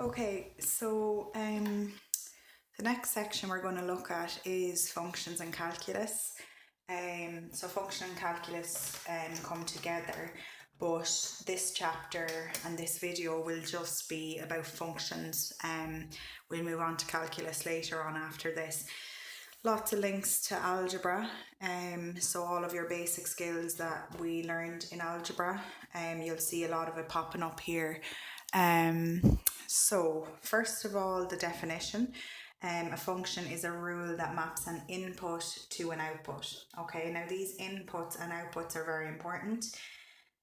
Okay, so the next section we're going to look at is functions and calculus. So function and calculus come together, but this chapter and this video will just be about functions. We'll move on to calculus later on after this. Lots of links to algebra, so all of your basic skills that we learned in algebra, you'll see a lot of it popping up here. So first of all, the definition. A function is a rule that maps an input to an output. Okay, now these inputs and outputs are very important.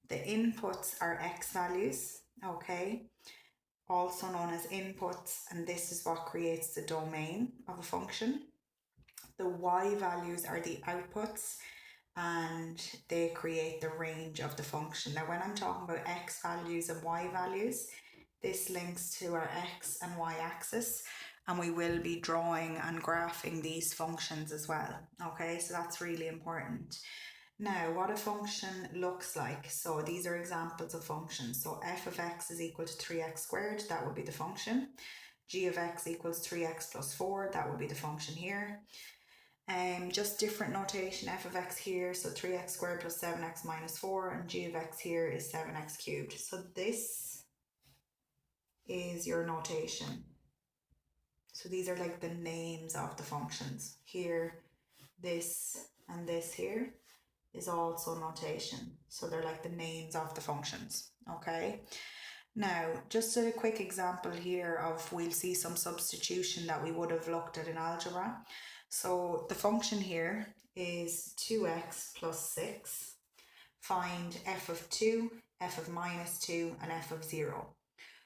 The inputs are x values, okay, also known as inputs, and this is what creates the domain of a function. The y values are the outputs and they create the range of the function. Now, when I'm talking about x values and y values, this links to our x and y axis, and we will be drawing and graphing these functions as well. Okay, so that's really important. Now, what a function looks like. So these are examples of functions. So f of x is equal to 3x squared, that would be the function. G of x equals 3x plus 4, that would be the function here. Just different notation, f of x here, so 3x squared plus 7x minus 4, and g of x here is 7x cubed. So this is your notation. So these are like the names of the functions. Here, this, and this here is also notation. So they're like the names of the functions, okay? Now, just a quick example here of, we'll see some substitution that we would have looked at in algebra. So the function here is 2x plus 6. Find f of 2, f of minus 2, and f of 0.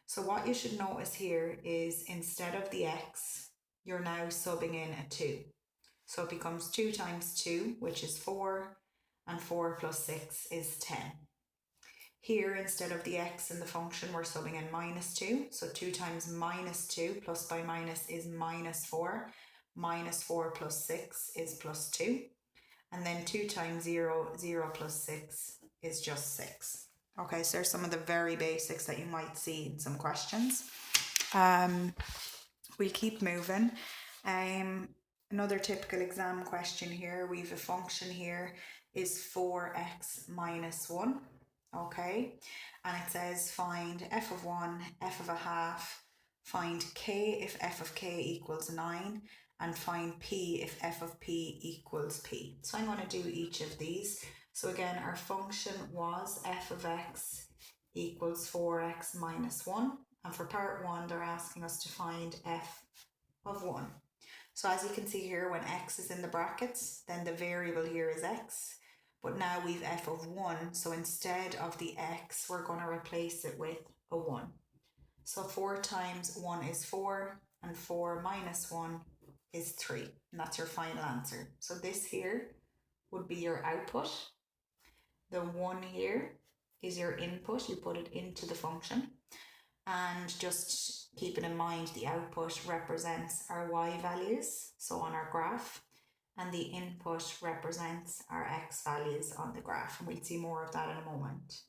So what you should notice here is instead of the x, you're now subbing in a 2. So it becomes 2 times 2, which is 4, and 4 plus 6 is 10. Here, instead of the x in the function, we're subbing in minus 2. So 2 times minus 2 plus by minus is minus 4. Minus 4 plus 6 is plus 2. And then 2 times 0, 0 plus 6 is just 6. Okay, so there's some of the very basics that you might see in some questions. We'll keep moving. Another typical exam question here, we have a function here is 4x minus 1. Okay, and it says find f of 1, f of a half, find k if f of k equals 9, and find p if f of p equals p. So I'm going to do each of these. So again, our function was f of x equals 4x minus 1, and for part 1 they're asking us to find f of 1. So as you can see here, when x is in the brackets, then the variable here is x. But now we've f of 1, so instead of the x, we're going to replace it with a 1. So 4 times 1 is 4, and 4 minus 1 is 3. And that's your final answer. So this here would be your output. The 1 here is your input. You put it into the function. And just keeping in mind, the output represents our y values, so on our graph, and the input represents our x values on the graph, and we'll see more of that in a moment.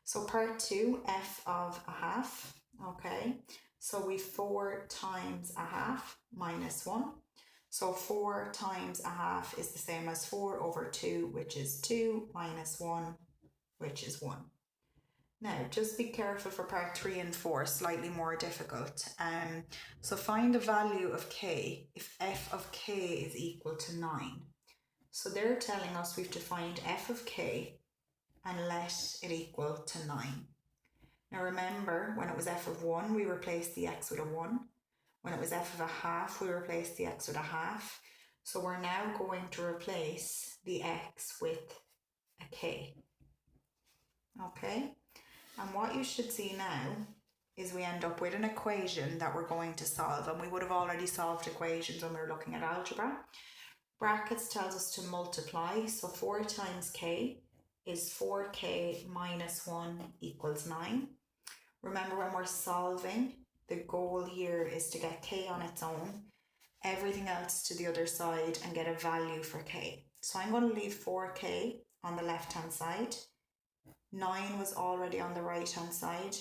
So part 2, f of a half, okay, so we 4 times a half minus 1, so 4 times a half is the same as 4 over 2, which is 2, minus 1, which is 1. Now, just be careful for part 3 and 4, slightly more difficult. So find the value of k if f of k is equal to 9. So they're telling us we have to find f of k and let it equal to 9. Now remember, when it was f of 1, we replaced the x with a 1. When it was f of a half, we replaced the x with a half. So we're now going to replace the x with a k. Okay? And what you should see now is we end up with an equation that we're going to solve, and we would have already solved equations when we were looking at algebra. Brackets tells us to multiply, so 4 times k is 4k minus 1 equals 9. Remember, when we're solving, the goal here is to get k on its own, everything else to the other side, and get a value for k. So I'm going to leave 4k on the left hand side. 9 was already on the right hand side,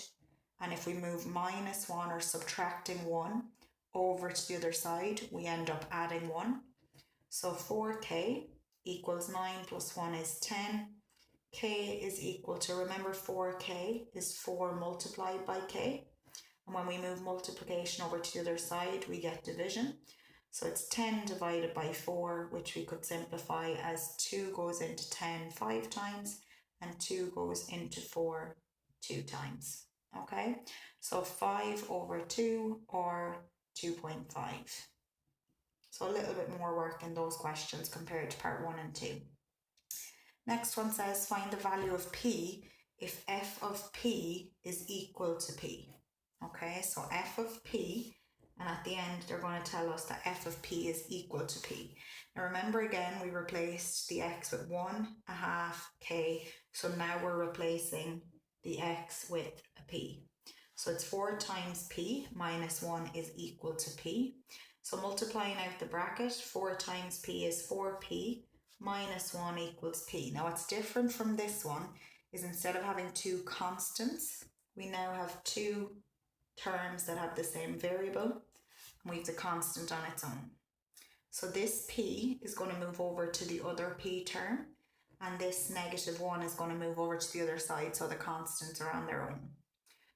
And if we move minus 1 or subtracting 1 over to the other side, we end up adding 1. So 4k equals 9 plus 1 is 10. K is equal to, remember 4k is 4 multiplied by k. And when we move multiplication over to the other side, we get division. So it's 10 divided by 4, which we could simplify as 2 goes into 10 5 times and 2 goes into 4 2 times. Okay, so 5 over 2 or 2.5. So a little bit more work in those questions compared to part 1 and 2. Next one says find the value of p if f of p is equal to p. Okay, so f of p, and at the end they're going to tell us that f of p is equal to p. Now remember again, we replaced the x with 1, a half, k, so now we're replacing the x with a p. So it's 4 times p minus 1 is equal to p. So multiplying out the bracket, 4 times p is 4p minus 1 equals p. Now what's different from this one is instead of having two constants, we now have two terms that have the same variable, and we have the constant on its own. So this p is going to move over to the other p term, and this negative 1 is going to move over to the other side, so the constants are on their own.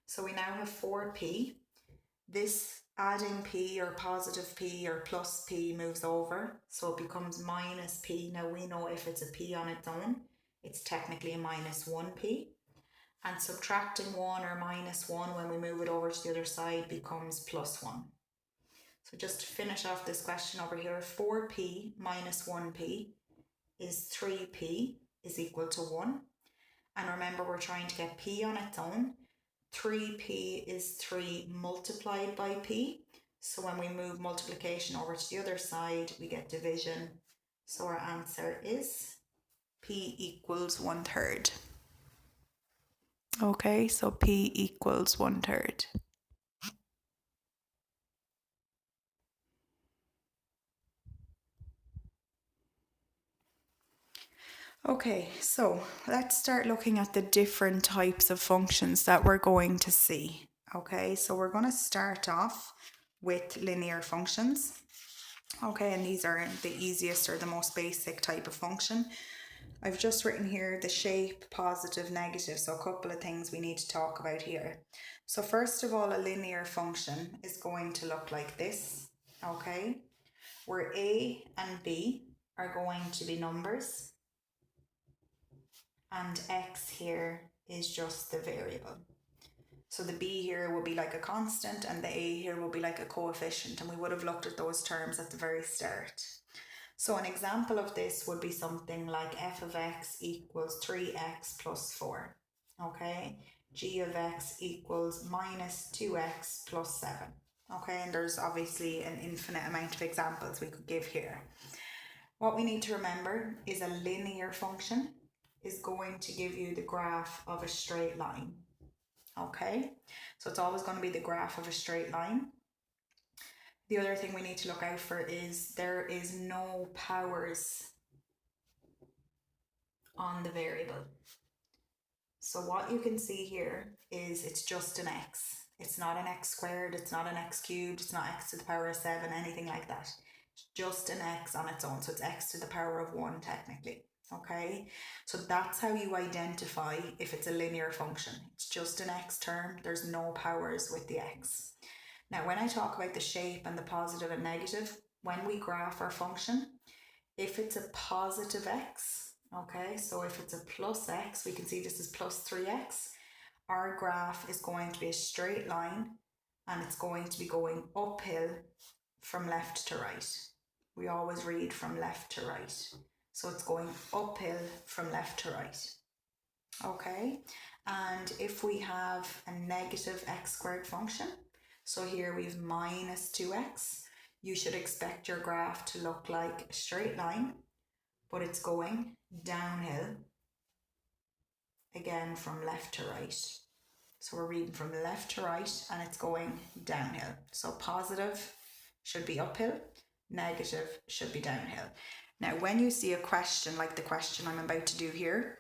So we now have 4p. This adding p or positive p or plus p moves over, so it becomes minus p. Now we know if it's a p on its own, it's technically a minus 1p. And subtracting 1 or minus 1 when we move it over to the other side becomes plus 1. So just to finish off this question over here, 4p minus 1p is 3p is equal to 1. And remember, we're trying to get p on its own. 3p is 3 multiplied by p. So when we move multiplication over to the other side, we get division. So our answer is p equals 1/3. Okay, so p equals 1/3. Okay, so let's start looking at the different types of functions that we're going to see. Okay, so we're going to start off with linear functions. Okay, and these are the easiest or the most basic type of function. I've just written here the shape, positive, negative, so a couple of things we need to talk about here. So first of all, a linear function is going to look like this, okay, where a and b are going to be numbers, and x here is just the variable. So the b here will be like a constant and the a here will be like a coefficient, and we would have looked at those terms at the very start. So an example of this would be something like f of x equals 3x plus 4, okay? G of x equals minus 2x plus 7, okay? And there's obviously an infinite amount of examples we could give here. What we need to remember is a linear function is going to give you the graph of a straight line, okay? So it's always going to be the graph of a straight line. The other thing we need to look out for is there is no powers on the variable. So what you can see here is it's just an x. It's not an x squared, it's not an x cubed, it's not x to the power of 7, anything like that. It's just an x on its own, so it's x to the power of 1 technically. Okay, so that's how you identify if it's a linear function. It's just an x term, there's no powers with the x. Now when I talk about the shape and the positive and negative, when we graph our function, if it's a positive x, okay, so if it's a plus x, we can see this is plus 3x, our graph is going to be a straight line and it's going to be going uphill from left to right. We always read from left to right. So it's going uphill from left to right. Okay, and if we have a negative x squared function, so here we have minus 2x, you should expect your graph to look like a straight line, but it's going downhill, again from left to right. So we're reading from left to right and it's going downhill. So positive should be uphill, negative should be downhill. Now when you see a question like the question I'm about to do here,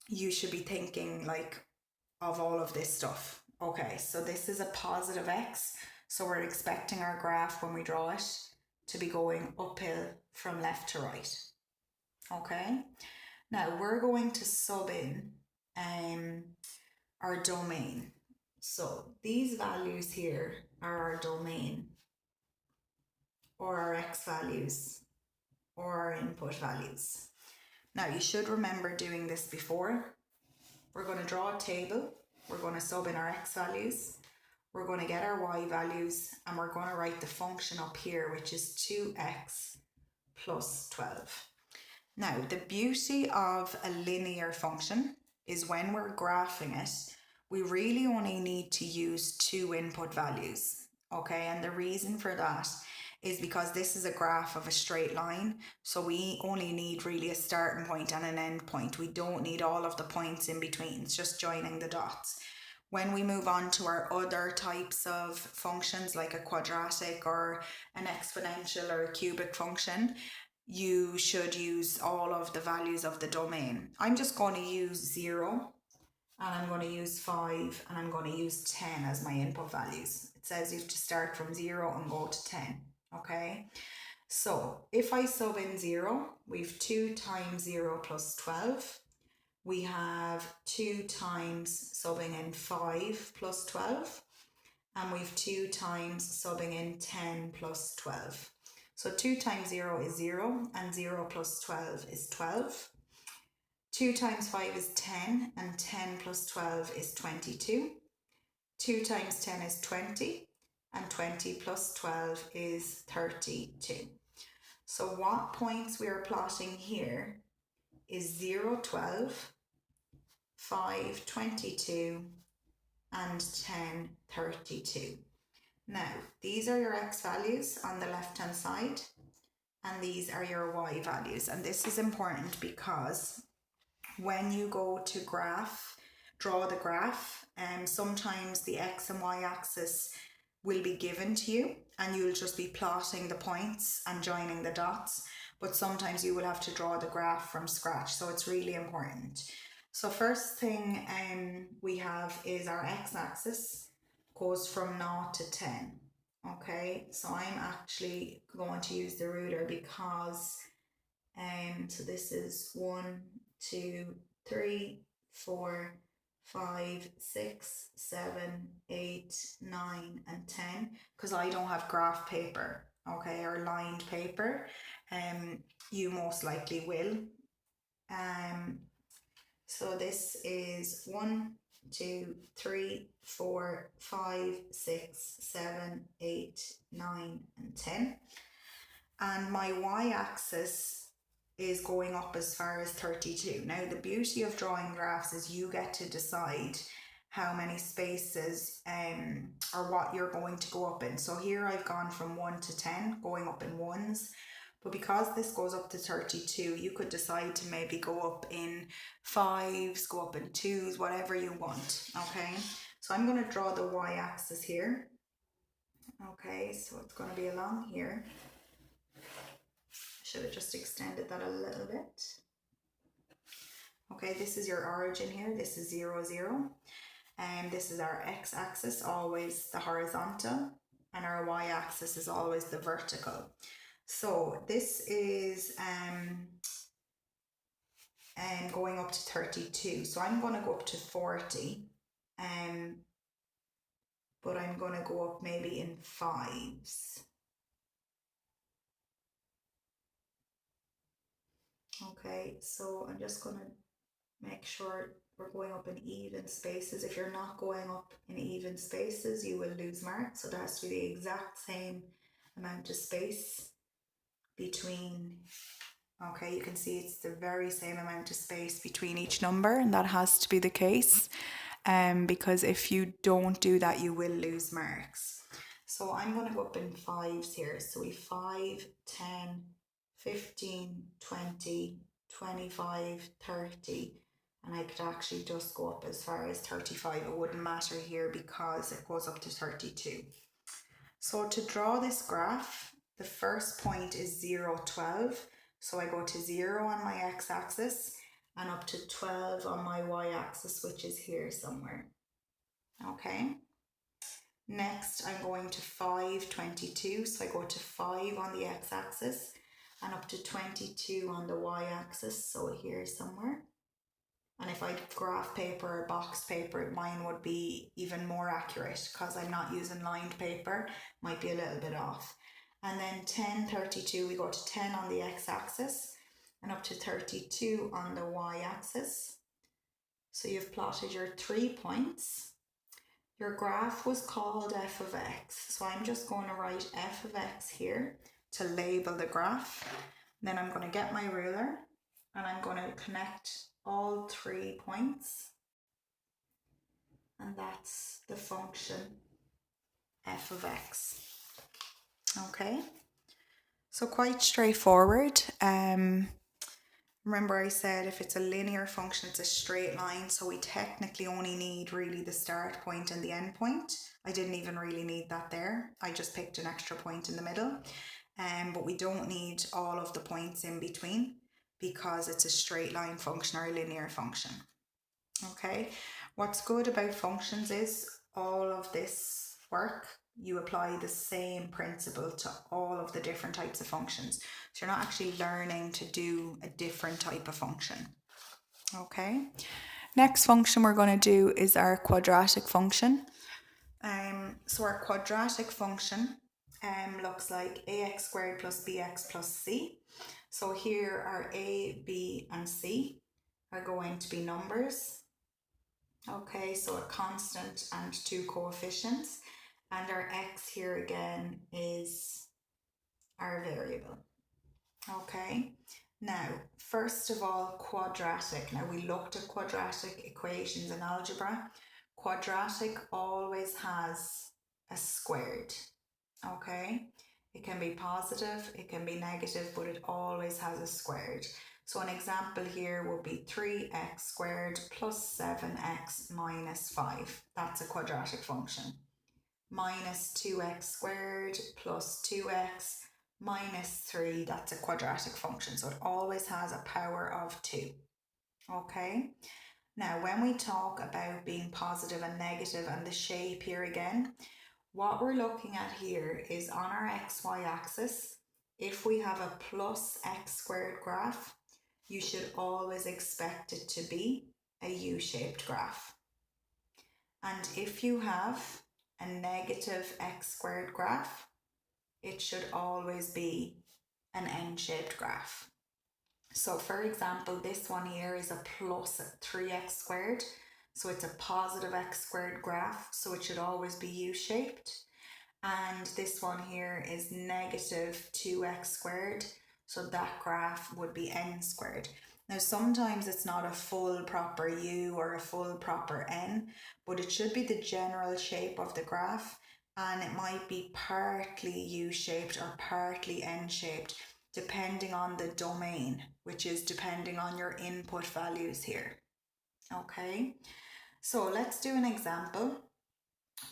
you should be thinking like, of all of this stuff. Okay, so this is a positive x, so we're expecting our graph when we draw it to be going uphill from left to right. Okay, now we're going to sub in our domain. So these values here are our domain, or our x values, or our input values. Now you should remember doing this before. We're going to draw a table, we're going to sub in our x values, we're going to get our y values, and we're going to write the function up here, which is 2x plus 12. Now, the beauty of a linear function is when we're graphing it, we really only need to use 2 input values, okay? And the reason for that is because this is a graph of a straight line, so we only need really a starting point and an end point. We don't need all of the points in between, it's just joining the dots. When we move on to our other types of functions, like a quadratic or an exponential or a cubic function, you should use all of the values of the domain. I'm just going to use 0, and I'm going to use 5, and I'm going to use 10 as my input values. It says you have to start from 0 and go to 10, okay? So if I sub in 0, we have 2 times 0 plus 12. We have 2 times subbing in 5 plus 12. And we have 2 times subbing in 10 plus 12. So 2 times 0 is 0, and 0 plus 12 is 12. 2 times 5 is 10, and 10 plus 12 is 22. 2 times 10 is 20, and 20 plus 12 is 32. So what points we are plotting here is 0, 12, 5, 22, and 10, 32. Now, these are your x values on the left hand side, and these are your y values. And this is important because when you go to draw the graph, sometimes the x and y axis will be given to you, and you'll just be plotting the points and joining the dots. But sometimes you will have to draw the graph from scratch, so it's really important. So first thing we have is our x-axis goes from 0 to 10. Okay, so I'm actually going to use the ruler because so this is 1, 2, 3, 4, 5, 6, 7, 8, 9, and 10, because I don't have graph paper, okay, or lined paper. You most likely will. So this is 1, 2, 3, 4, 5, 6, 7, 8, 9, and 10. And my y-axis is going up as far as 32. Now, the beauty of drawing graphs is you get to decide how many spaces or what you're going to go up in. So here I've gone from 1 to 10, going up in ones. But because this goes up to 32, you could decide to maybe go up in 5s, go up in 2s, whatever you want, okay? So I'm going to draw the y-axis here. Okay, so it's going to be along here. Should have just extended that a little bit. Okay, this is your origin here. This is 0, 0. And this is our x-axis, always the horizontal. And our y-axis is always the vertical. So this is going up to 32. So I'm going to go up to 40. But I'm going to go up maybe in 5s. Okay, so I'm just going to make sure we're going up in even spaces. If you're not going up in even spaces, you will lose marks. So there has to be the exact same amount of space between. Okay, you can see it's the very same amount of space between each number, and that has to be the case. Because if you don't do that, you will lose marks. So I'm going to go up in 5s here. So we 5, 10, 15, 20, 25, 30, and I could actually just go up as far as 35. It wouldn't matter here because it goes up to 32. So to draw this graph, the first point is 0, 12. So I go to 0 on my x-axis, and up to 12 on my y-axis, which is here somewhere. Okay. Next, I'm going to 5, 22. So I go to 5 on the x-axis and up to 22 on the y-axis. So here somewhere. And if I graph paper or box paper, mine would be even more accurate because I'm not using lined paper. Might be a little bit off. And then 10, 32, we go to 10 on the x-axis and up to 32 on the y-axis. So you've plotted your 3 points. Your graph was called f of x. So I'm just going to write f of x here to label the graph. Then I'm going to get my ruler and I'm going to connect all 3 points. And that's the function f of x. Okay. So quite straightforward. Remember I said if it's a linear function, it's a straight line. So we technically only need really the start point and the end point. I didn't even really need that there. I just picked an extra point in the middle. But we don't need all of the points in between because it's a straight line function or a linear function. Okay. What's good about functions is all of this work, you apply the same principle to all of the different types of functions. So you're not actually learning to do a different type of function. Okay. Next function we're going to do is our quadratic function. So our quadratic function looks like ax squared plus bx plus c. So here our a, b and c are going to be numbers. Okay, so a constant and 2 coefficients, and our x here again is our variable. Okay, now first of all, quadratic. Now we looked at quadratic equations in algebra. Quadratic always has a squared. Okay, it can be positive, it can be negative, but it always has a squared. So an example here will be 3x squared plus 7x minus 5. That's a quadratic function. Minus 2x squared plus 2x minus 3. That's a quadratic function. So it always has a power of 2. Okay. Now when we talk about being positive and negative and the shape here again, what we're looking at here is on our xy axis, if we have a plus x squared graph, you should always expect it to be a U-shaped graph. And if you have a negative x squared graph, it should always be an N-shaped graph. So for example, this one here is a plus 3x squared. So it's a positive x squared graph, so it should always be U-shaped. And this one here is negative 2x squared. So that graph would be n squared. Now sometimes it's not a full proper U or a full proper n, but it should be the general shape of the graph, and it might be partly U-shaped or partly n-shaped depending on the domain, which is depending on your input values here. Okay, so let's do an example.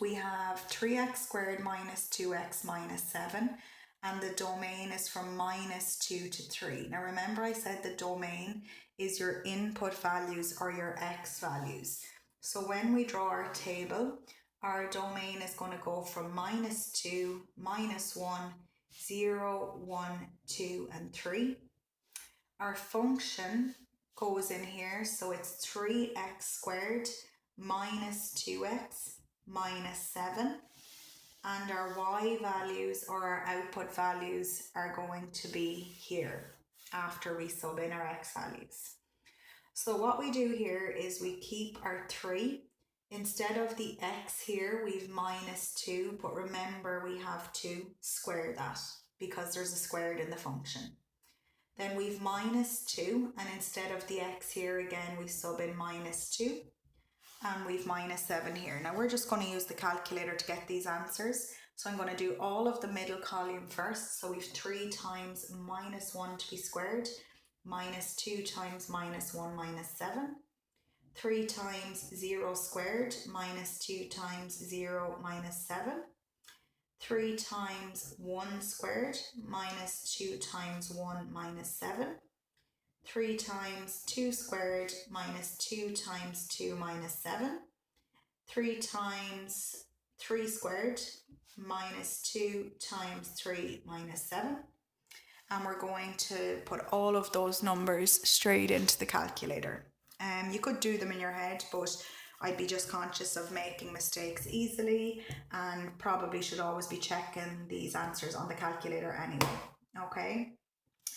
We have 3x squared minus 2x minus 7, and the domain is from minus 2 to 3. Now remember I said the domain is your input values or your x values. So when we draw our table, our domain is going to go from minus 2, minus 1, 0, 1, 2 and 3. Our function goes in here, so it's 3x squared minus 2x minus 7, and our y values or our output values are going to be here after we sub in our x values. So what we do here is we keep our 3. Instead of the x here, we've minus 2, but remember we have to square that because there's a squared in the function. Then we've minus 2, and instead of the x here again, we sub in minus 2. And we've minus 7 here. Now we're just going to use the calculator to get these answers. So I'm going to do all of the middle column first. So we've 3 times minus 1 to be squared, minus 2 times minus 1 minus 7, 3 times 0 squared, minus 2 times 0 minus 7, 3 times 1 squared, minus 2 times 1 minus 7, 3 times 2 squared minus 2 times 2 minus 7. 3 times 3 squared minus 2 times 3 minus 7. And we're going to put all of those numbers straight into the calculator. You could do them in your head, but I'd be just conscious of making mistakes easily and probably should always be checking these answers on the calculator anyway. Okay,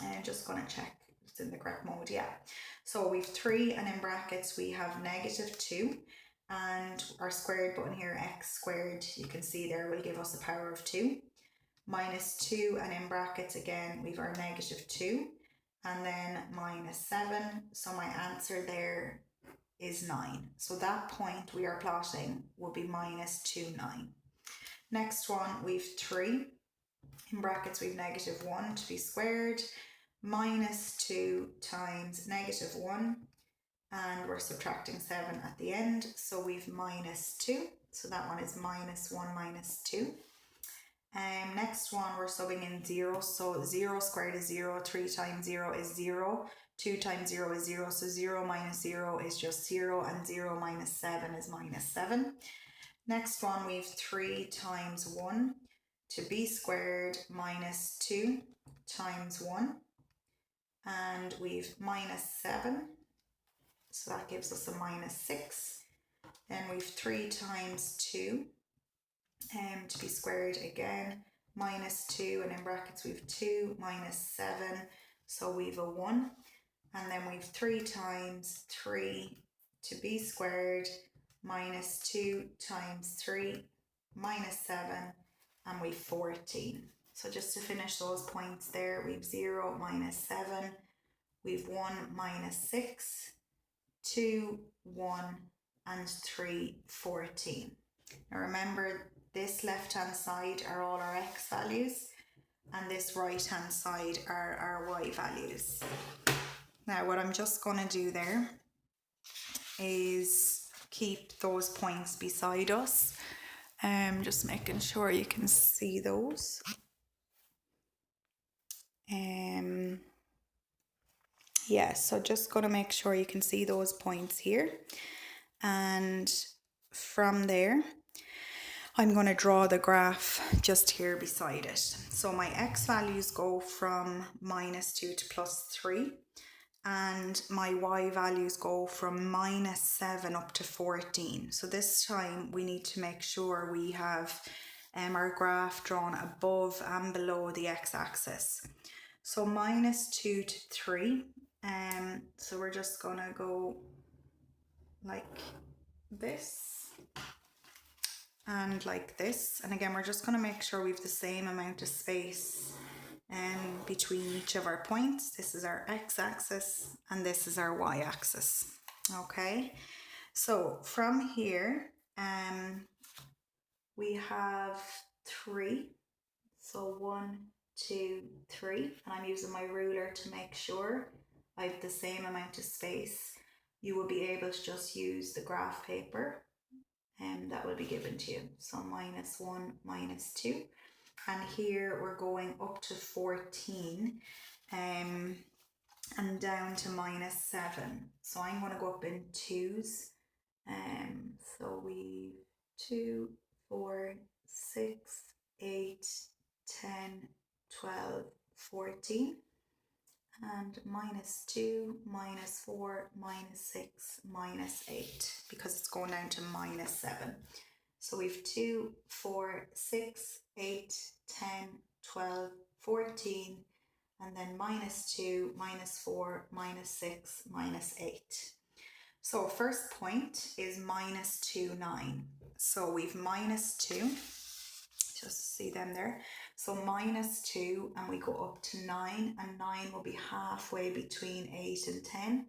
and just going to check it's in the correct mode. Yeah, so we've 3 and in brackets we have negative 2, and our squared button here, x squared, you can see there will give us a power of 2. Minus 2 and in brackets again we've our negative 2 and then minus 7, so my answer there is 9. So that point we are plotting will be minus 2, 9. Next one we've 3, in brackets we've negative 1 to be squared, minus 2 times negative 1, and we're subtracting 7 at the end, so we've minus 2, so that one is minus 1 minus 2. Next one we're subbing in 0, so 0 squared is 0, 3 times 0 is 0, 2 times 0 is 0, so 0 minus 0 is just 0, and 0 minus 7 is minus 7. Next one we've 3 times 1 to b squared minus 2 times 1, and we've minus 7, so that gives us a minus 6. Then we've 3 times 2 to be squared again, minus 2, and in brackets we've 2 minus 7, so we've a 1. And then we've 3 times 3 to be squared, minus 2 times 3 minus 7, and we've 14. So just to finish those points there, we've 0 minus 7, we've 1 minus 6, 2, 1, and 3, 14. Now remember, this left hand side are all our x values and this right hand side are our y values. Now what I'm just going to do there is keep those points beside us. Just making sure you can see those. Yeah, so just going to make sure you can see those points here. And from there, I'm going to draw the graph just here beside it. So my x values go from minus 2 to plus 3, and my y values go from minus 7 up to 14. So this time we need to make sure we have our graph drawn above and below the x-axis. So minus 2 to 3, so we're just going to go like this and like this, and again we're just going to make sure we've the same amount of space between each of our points. This is our x-axis and this is our y-axis. Okay, so from here we have 3, so 1, 2, 3, and I'm using my ruler to make sure I have the same amount of space. You will be able to just use the graph paper and that will be given to you. So minus 1, minus 2. And here we're going up to 14 and down to minus 7. So I'm going to go up in 2s. So we 2, 4, 6, 8, 10, 12, 14. And minus 2, minus 4, minus 6, minus 8, because it's going down to minus 7. So we've 2, 4, 6, 8, 10, 12, 14, and then minus 2, minus 4, minus 6, minus 8. So first point is minus 2, 9. So we've minus 2, just see them there. So minus 2, and we go up to 9, and 9 will be halfway between 8 and 10.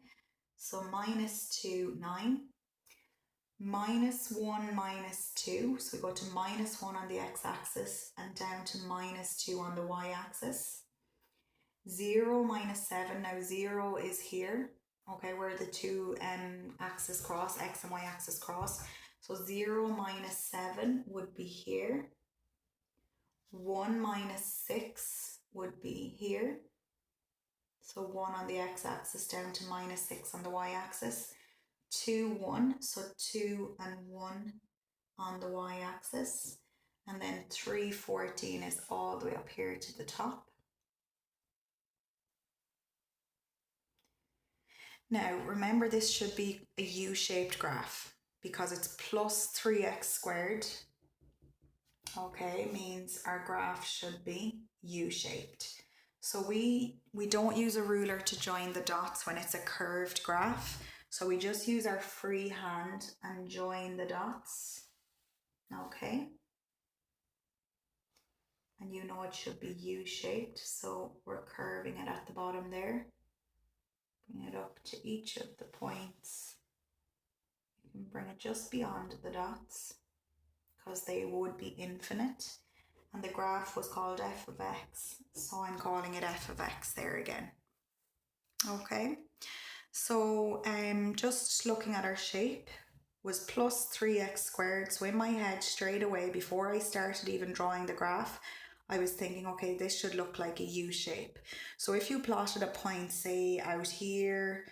So minus 2, 9. Minus 1, minus 2. So we go to minus 1 on the x-axis and down to minus 2 on the y-axis. 0 minus 7. Now 0 is here, okay, where the two axes cross, x and y axis cross. So 0 minus 7 would be here. 1 minus 6 would be here. So 1 on the x-axis down to -6 on the y-axis. 2, 1, so 2 and 1 on the y-axis. And then 3, 14 is all the way up here to the top. Now, remember this should be a U-shaped graph because it's plus 3x squared. Okay, means our graph should be U-shaped. So we don't use a ruler to join the dots when it's a curved graph. So we just use our free hand and join the dots. Okay. And you know it should be U-shaped, so we're curving it at the bottom there. Bring it up to each of the points. You can bring it just beyond the dots because they would be infinite. And the graph was called f of x, so I'm calling it f of x there again. Okay, so just looking at our shape was plus 3x squared. So in my head straight away, before I started even drawing the graph, I was thinking, okay, this should look like a U shape. So if you plotted a point, say out here,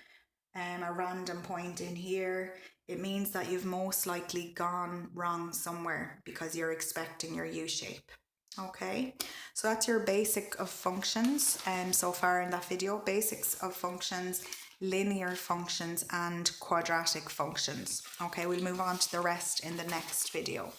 a random point in here, it means that you've most likely gone wrong somewhere because you're expecting your U shape. Okay, so that's your basic of functions so far in that video. Basics of functions, linear functions and quadratic functions. Okay, we'll move on to the rest in the next video.